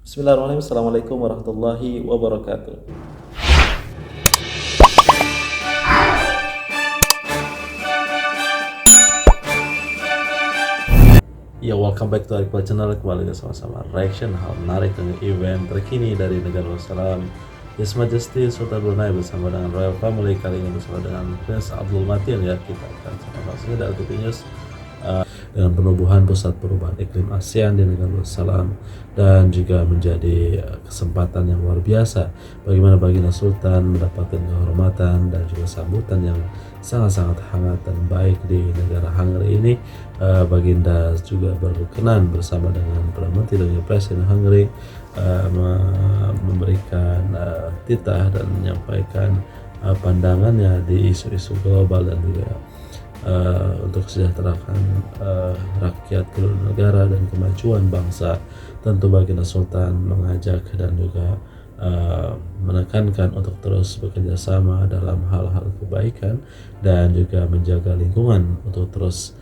Bismillahirrahmanirrahim. Assalamualaikum warahmatullahi wabarakatuh. Ya, welcome back to Iqbal Channel. Kembali sama-sama reaction hal menarik dengan event terkini dari negara Darussalam. His Majesty Sultan Brunei bersama dengan Royal Family, kali ini bersama dengan Prince Abdul Matin. Ya, kita akan sama saja dari TV News dengan penubuhan pusat perubahan iklim ASEAN di negara Darussalam, dan juga menjadi kesempatan yang luar biasa bagaimana Baginda Sultan mendapatkan kehormatan dan juga sambutan yang sangat-sangat hangat dan baik di negara Hungary ini. Baginda juga berkenan bersama dengan Perdana Menteri dan juga Presiden Hungary memberikan titah dan menyampaikan pandangannya di isu-isu global dan juga untuk kesejahteraan rakyat, seluruh negara, dan kemajuan bangsa. Tentu Baginda Sultan mengajak dan juga menekankan untuk terus bekerja sama dalam hal-hal kebaikan dan juga menjaga lingkungan untuk terus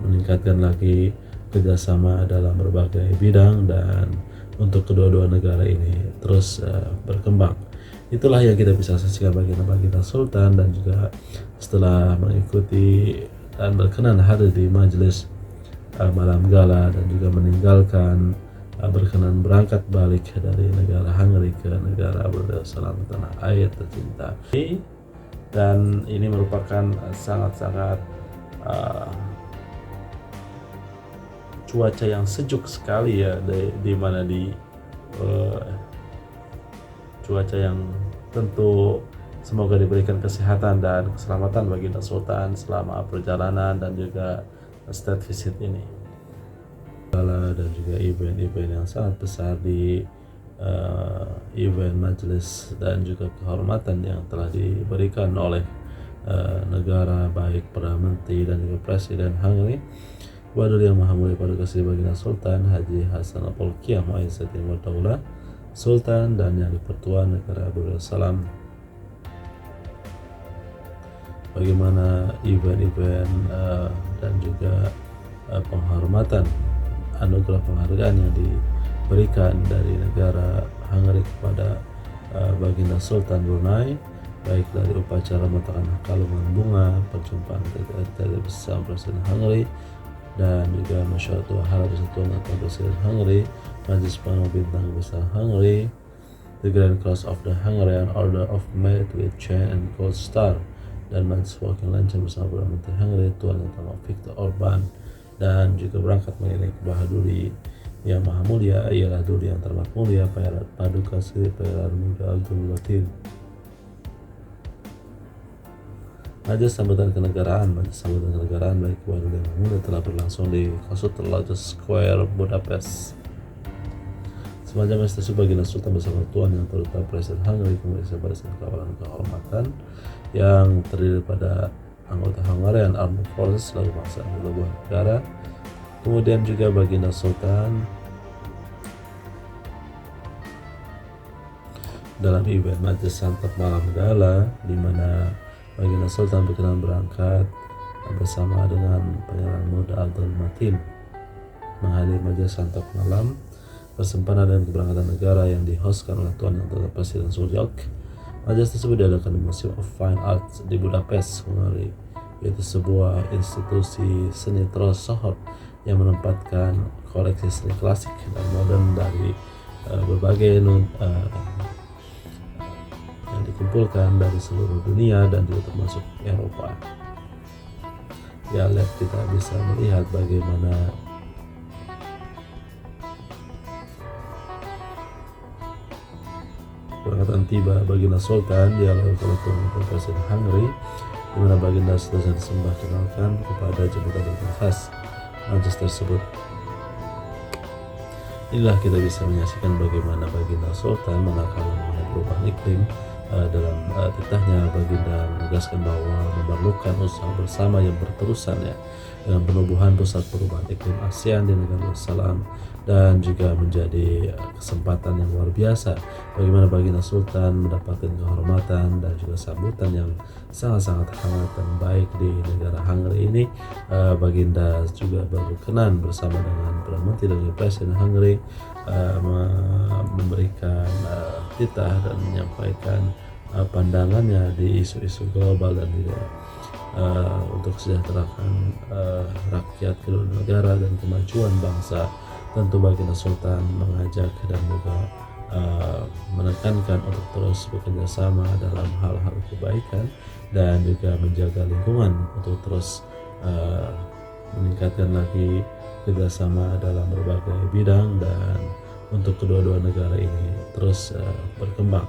meningkatkan lagi kerjasama dalam berbagai bidang dan untuk kedua-dua negara ini terus berkembang. Itulah yang kita bisa saksikan Baginda Sultan, dan juga setelah mengikuti dan berkenan hadir di majelis malam gala dan juga meninggalkan berkenan berangkat balik dari negara Hungary ke negara Darussalam, tanah air tercinta. Dan ini merupakan sangat-sangat cuaca yang sejuk sekali ya, di mana di cuaca yang tentu semoga diberikan kesehatan dan keselamatan Baginda Sultan selama perjalanan dan juga state visit ini. Dan juga event-event yang sangat besar di event majelis dan juga kehormatan yang telah diberikan oleh negara, baik Perdana Menteri dan juga Presiden Hungary. Wadul yang Maha Mulia Paduka Sri Baginda Sultan Haji Hasan Al-Bolkiah Mu'izzatin wa Daulah Sultan dan Yang di-Pertua negara Darussalam. Bagaimana event-event dan juga penghormatan, anugerah penghargaan yang diberikan dari negara Hungary kepada Baginda Sultan Brunei, baik dari upacara meletakkan kalungan bunga, perjumpaan dari bersama Presiden Hungary, dan juga masyarakat Wahara Persatuan Antar Presiden Hungary, Majelis Pengarah Bintang Besar Hungary, the Grand Cross of the Hungarian Order of Merit with Chain and Gold Star, dan Majelis Walking Lantern bersama Perdana Menteri Hungary Tuan Yang Terhormat Viktor Orban, dan juga berangkat mengiringi Baha Duli yang Maha Mulia ialah Duli yang terhormat mulia Paduka Sri Pangeran Muda Abdul Latif. Majelis sambutan kenegaraan baik Wadul yang Mulia telah berlangsung di Constitutional Square, Budapest. Semacam tersebut Baginda Sultan bersama Tuan Yang Terhormat Presiden Hungary kemudian barisan kawalan kehormatan yang terdiri pada anggota Hungarian Armed Forces lalu bangsa sebuah negara. Kemudian juga Baginda Sultan dalam event majelis santap malam gala, di mana Baginda Sultan berkenan berangkat bersama dengan Pangeran Muda Abdul Matin menghadiri majelis santap malam bersempena dengan keberangkatan negara yang dihostkan oleh Tuan Yang Terhormat Presiden Suryok. Majelis tersebut diadakan di Museum of Fine Arts di Budapest, Hungary, yaitu sebuah institusi seni tersohor yang menempatkan koleksi seni klasik dan modern dari berbagai yang dikumpulkan dari seluruh dunia dan juga termasuk Eropa. Ya, kita bisa melihat bagaimana berangkatan tiba Baginda Sultan dialog oleh Tuan Presiden Hungary, di mana Baginda Sultan disembah kenalkan kepada jemputan khas majelis tersebut. Inilah kita bisa menyaksikan bagaimana Baginda Sultan menakar mengenai perubahan iklim. Dalam titahnya Baginda menegaskan bahwa memerlukan usaha bersama yang berterusan ya, dengan penubuhan pusat perubahan iklim ASEAN di negara Darussalam, dan juga menjadi kesempatan yang luar biasa bagaimana Baginda Sultan mendapatkan kehormatan dan juga sambutan yang sangat-sangat hangat dan baik di negara Hungary ini. Baginda juga berkenan bersama dengan Perdana Menteri dan Presiden Hungary memberikan titah dan menyampaikan pandangannya di isu-isu global dan juga untuk kesejahteraan rakyat, kedua negara dan kemajuan bangsa. Tentu Baginda Sultan mengajak dan juga menekankan untuk terus bekerja sama dalam hal-hal kebaikan dan juga menjaga lingkungan untuk terus meningkatkan lagi kerjasama dalam berbagai bidang dan untuk kedua-dua negara ini terus berkembang.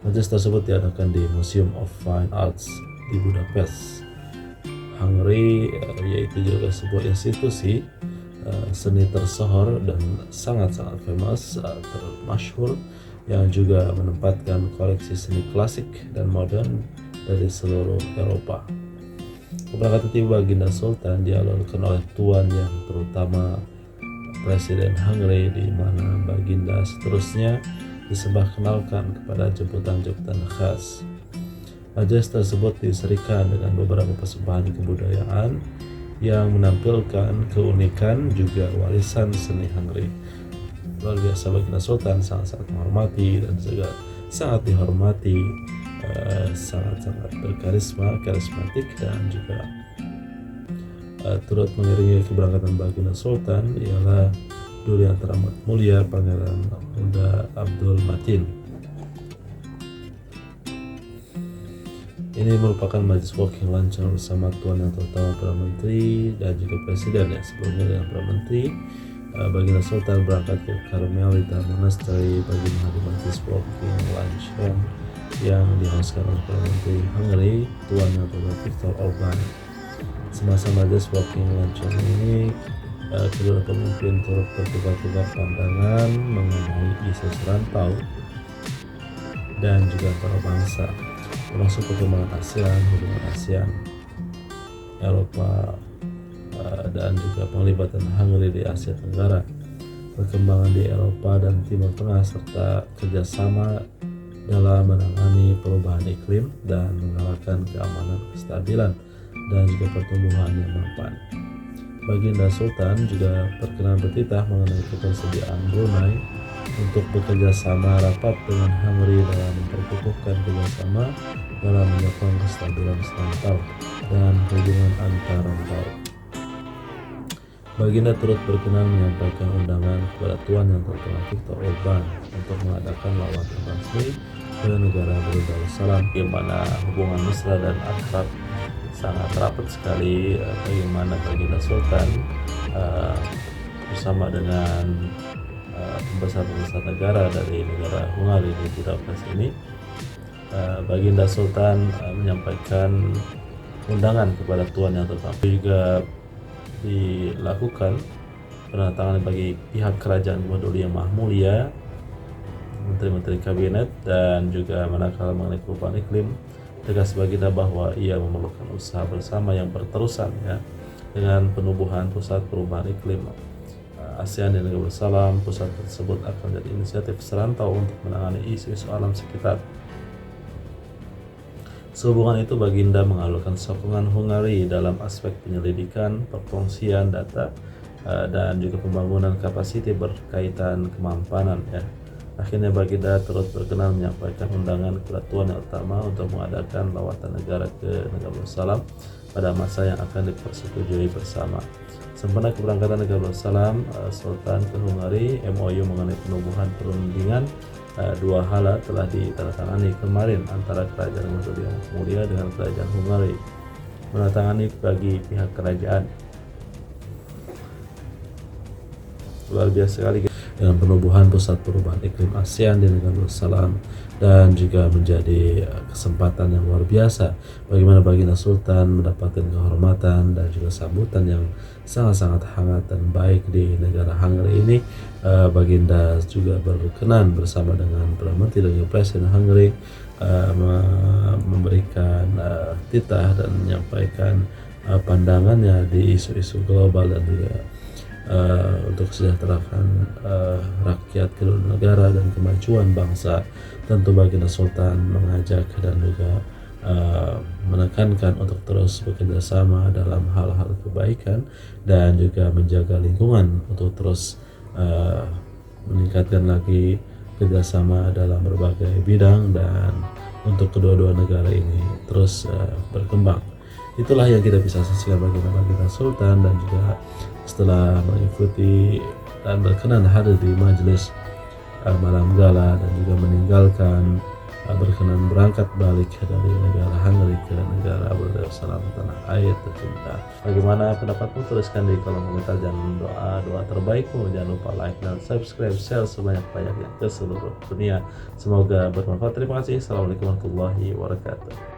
Majelis tersebut diadakan di Museum of Fine Arts di Budapest, Hungary, yaitu juga sebuah institusi seni tersohor dan sangat-sangat famous, termasyhur, yang juga menempatkan koleksi seni klasik dan modern dari seluruh Eropa. Keberangkatan tiba Baginda Sultan dialurkan oleh tuan yang terutama Presiden Hungary, di mana Baginda seterusnya disembah kenalkan kepada jemputan-jemputan khas. Majelis tersebut diserikan dengan beberapa persembahan kebudayaan yang menampilkan keunikan juga warisan seni Hungary. Luar biasa, Baginda Sultan sangat-sangat menghormati dan juga sangat dihormati, sangat-sangat karismatik dan juga turut mengiringi keberangkatan Baginda Sultan ialah Duli yang teramat mulia Pangeran Muda Abdul Matin. Ini merupakan majelis walking lunch bersama tuan yang terutama Perdana Menteri dan juga Presiden. Ya, sebelumnya dengan Perdana Menteri, Baginda Sultan berangkat ke Carmelita Monastery bagi menghadiri majelis walking lunch yang dihostkan oleh Perdana Menteri Hungary, tuan yang terutama Viktor Orban. Semasa majelis walking lunch ini, kedua pemimpin turut bertukar-tukar pandangan mengenai isu serantau dan juga antara bangsa, termasuk perkembangan ASEAN, hubungan ASEAN, Eropa, dan juga penglibatan Hungary di Asia Tenggara, perkembangan di Eropa dan Timur Tengah, serta kerjasama dalam menangani perubahan iklim dan menggalakkan keamanan, kestabilan, dan juga pertumbuhan yang mapan. Baginda Sultan juga berkenan bertitah mengenai ketersediaan Brunei untuk bekerja sama rapat dengan Hungary dalam memperkukuhkan kerjasama dalam menyokong kestabilan serantau dan hubungan antar rantau. Baginda turut berkenan menyampaikan undangan kepada tuan yang terutama Viktor Orban untuk mengadakan lawatan resmi ke negara Brunei, di mana hubungan mesra dan akrab sangat rapat sekali. Bagaimana Baginda Sultan bersama dengan pembesar-pembesar negara dari negara Hungary di Budapest ini, Baginda Sultan menyampaikan undangan kepada tuan yang terutama. Juga dilakukan penandatanganan bagi pihak kerajaan Duli yang Maha Mulia, menteri-menteri kabinet, dan juga manakala mengenai perubahan iklim, tegas Baginda bahwa ia memerlukan usaha bersama yang berterusan, ya, dengan penubuhan pusat perubahan iklim ASEAN di Negara Darussalam. Pusat tersebut akan menjadi inisiatif serantau untuk menangani isu-isu alam sekitar. Sehubungan itu, Baginda mengalurkan sokongan Hungary dalam aspek penyelidikan, perkongsian data, dan juga pembangunan kapasiti berkaitan kemampanan, ya. Akhirnya Baginda turut berkenan menyampaikan undangan kepada tuan yang utama untuk mengadakan lawatan negara ke Negara Darussalam pada masa yang akan dipersetujui bersama. Sempena keberangkatan Negara Darussalam Sultan ke Hungary, MOU mengenai penubuhan perundingan dua hala telah ditandatangani kemarin antara Kerajaan Duli yang Mulia dengan Kerajaan Hungary. Menandatangani bagi pihak kerajaan. Luar biasa sekali dengan penubuhan pusat perubahan iklim ASEAN di Negara Darussalam, dan juga menjadi kesempatan yang luar biasa bagaimana Baginda Sultan mendapatkan kehormatan dan juga sambutan yang sangat-sangat hangat dan baik di negara Hungary ini. Baginda juga berkenan bersama dengan Perdana Menteri dan Presiden Hungary memberikan titah dan menyampaikan pandangannya di isu-isu global dan juga untuk kesejahteraan rakyat, kedua negara dan kemajuan bangsa. Tentu Baginda Sultan mengajak dan juga menekankan untuk terus bekerja sama dalam hal-hal kebaikan dan juga menjaga lingkungan untuk terus meningkatkan lagi kerjasama dalam berbagai bidang dan untuk kedua-dua negara ini terus berkembang. Itulah yang kita bisa saksikan bagaimana kita Sultan dan juga setelah mengikuti dan berkenan hadir di majelis malam gala dan juga meninggalkan berkenan berangkat balik dari negara Hungary ke negara Darussalam tanah air tercinta. Bagaimana pendapatmu? Tuliskan di kolom komentar. Jangan doa terbaikmu, jangan lupa like dan subscribe, share sebanyak-banyaknya ke seluruh dunia. Semoga bermanfaat. Terima kasih. Assalamualaikum warahmatullahi wabarakatuh.